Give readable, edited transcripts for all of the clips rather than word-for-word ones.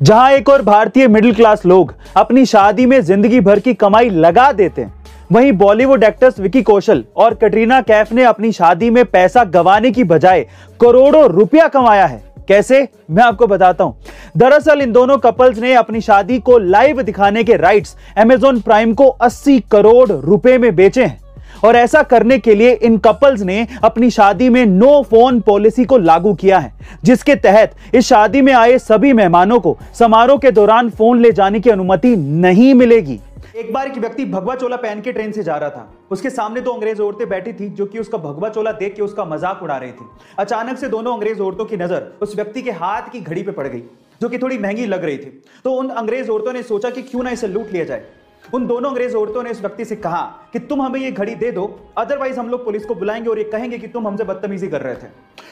जहां एक और भारतीय मिडिल क्लास लोग अपनी शादी में जिंदगी भर की कमाई लगा देते हैं, वहीं बॉलीवुड एक्टर्स विकी कौशल और कटरीना कैफ ने अपनी शादी में पैसा गंवाने की बजाय करोड़ों रुपया कमाया है। कैसे, मैं आपको बताता हूं। दरअसल इन दोनों कपल्स ने अपनी शादी को लाइव दिखाने के राइट्स अमेज़न प्राइम को 80 करोड़ रुपए में बेचे हैं और ऐसा करने के लिए इन कपल्स ने अपनी शादी में नो फोन पॉलिसी को लागू किया है, जिसके तहत इस शादी में आए सभी मेहमानों को समारोह के दौरान फोन ले जाने की अनुमति नहीं मिलेगी। एक बार एक व्यक्ति भगवा चोला पहन के ट्रेन से जा रहा था। उसके सामने दो अंग्रेज औरतें बैठी थी जो कि उसका भगवा चोला देख के उसका मजाक उड़ा रही थी। अचानक से दोनों अंग्रेज औरतों की नजर उस व्यक्ति के हाथ की घड़ी पे पड़ गई, जो कि थोड़ी महंगी लग रही थी। तो उन अंग्रेज औरतों ने सोचा कि क्यों ना इसे लूट लिया जाए। उन दोनों अंग्रेज औरतों ने इस व्यक्ति से कहा कि तुम हमें ये घड़ी दे दो, अदरवाइज हम लोग पुलिस को बुलाएंगे और ये कहेंगे कि तुम हमसे बदतमीजी कर रहे थे।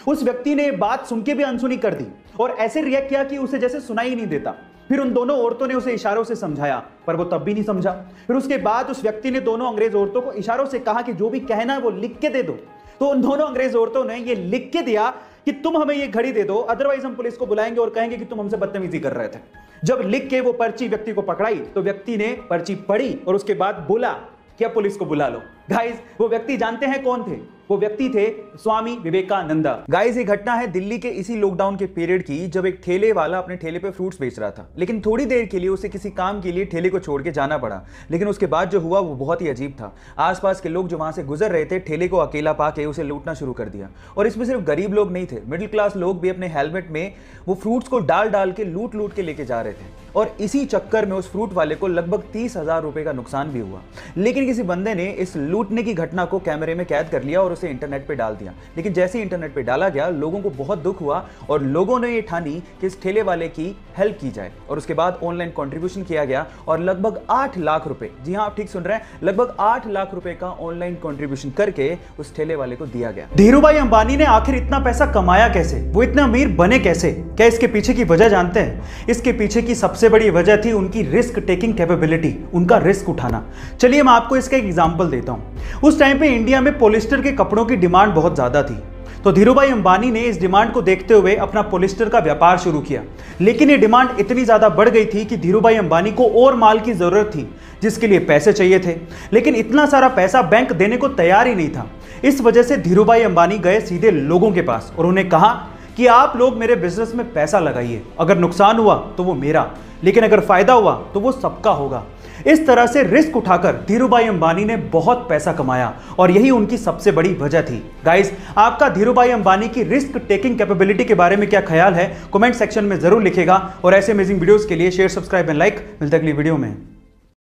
उस व्यक्ति ने बात सुन के भी अनसुनी कर दी और ऐसे रिएक्ट किया कि उसे जैसे सुनाई ही नहीं देता। फिर उन दोनों औरतों ने उसे इशारों से समझाया, पर वो तब भी नहीं समझा। फिर उसके बाद उस व्यक्ति ने दोनों अंग्रेज औरतों को इशारों से कहा कि जो भी कहना है वो लिख के दे दो। तो उन दोनों अंग्रेज औरतों ने ये लिख के दिया कि तुम हमें ये घड़ी दे दो, अदरवाइज हम पुलिस को बुलाएंगे और कहेंगे कि तुम हमसे बदतमीजी कर रहे थे। जब लिख के वो पर्ची व्यक्ति को पकड़ाई तो व्यक्ति ने पर्ची पढ़ी और उसके बाद बोला कि अब पुलिस को बुला लो। गाइस, वो व्यक्ति जानते हैं कौन थे? वो व्यक्ति थे स्वामी विवेकानंदा। गाइस, ये घटना है दिल्ली के इसी लॉकडाउन के पीरियड की, जब एक ठेले वाला अपने ठेले पे फ्रूट्स बेच रहा था, लेकिन थोड़ी देर के लिए उसे किसी काम के लिए ठेले को छोड़ के जाना पड़ा। लेकिन उसके बाद जो हुआ वो बहुत ही अजीब था। आसपास के लोग जो वहां से गुजर रहे थे, ठेले को अकेला पाके उसे लूटना शुरू कर दिया। और इसमें सिर्फ गरीब लोग नहीं थे, मिडिल क्लास लोग भी अपने हेलमेट में वो फ्रूट्स को डाल डाल के लूट लूट के लेके जा रहे थे। और इसी चक्कर में उस फ्रूट वाले को लगभग 30,000 रुपए का नुकसान भी हुआ। लेकिन किसी बंदे ने इस लूटने की घटना को कैमरे में कैद कर लिया और उसे इंटरनेट पे डाल दिया। लेकिन जैसे ही इंटरनेट पे डाला गया, लोगों को बहुत दुख हुआ और लोगों ने ये ठानी कि इस ठेले वाले की हेल्प की जाए। और उसके बाद ऑनलाइन कंट्रीब्यूशन किया गया और लगभग 8 लाख रुपए, जी हाँ आप ठीक सुन रहे हैं, लगभग 8 लाख रुपए का ऑनलाइन कंट्रीब्यूशन करके उस ठेले वाले को दिया गया। धीरूभाई अंबानी ने आखिर इतना पैसा कमाया कैसे? वो इतने अमीर बने कैसे? क्या इसके पीछे की वजह जानते हैं? इसके पीछे की सबसे बड़ी वजह थी उनकी रिस्क टेकिंग कैपेबिलिटी, उनका रिस्क उठाना। चलिए मैं आपको इसका एक एग्जांपल देता हूं। उस टाइम पे इंडिया में पॉलिस्टर के कपड़ों की डिमांड बहुत ज्यादा थी, तो धीरूभाई अंबानी ने इस डिमांड को देखते हुए अपना पॉलिस्टर का व्यापार शुरू किया। लेकिन ये डिमांड इतनी ज्यादा बढ़ गई थी कि धीरूभाई अंबानी को और माल की जरूरत थी, जिसके लिए पैसे चाहिए थे। लेकिन इतना सारा पैसा बैंक देने को तैयार ही नहीं था। इस वजह से धीरूभाई अंबानी गए सीधे लोगों के पास और उन्हें कहा कि आप लोग मेरे बिजनेस में पैसा लगाइए, अगर नुकसान हुआ तो वो मेरा, लेकिन अगर फायदा हुआ तो वो सबका होगा। इस तरह से रिस्क उठाकर धीरूभाई अंबानी ने बहुत पैसा कमाया और यही उनकी सबसे बड़ी वजह थी। गाइस, आपका धीरूभाई अंबानी की रिस्क टेकिंग कैपेबिलिटी के बारे में क्या ख्याल है? कमेंट सेक्शन में जरूर लिखेगा और ऐसे अमेजिंग वीडियोस के लिए शेयर, सब्सक्राइब एंड लाइक। मिलते हैं अगली वीडियो में।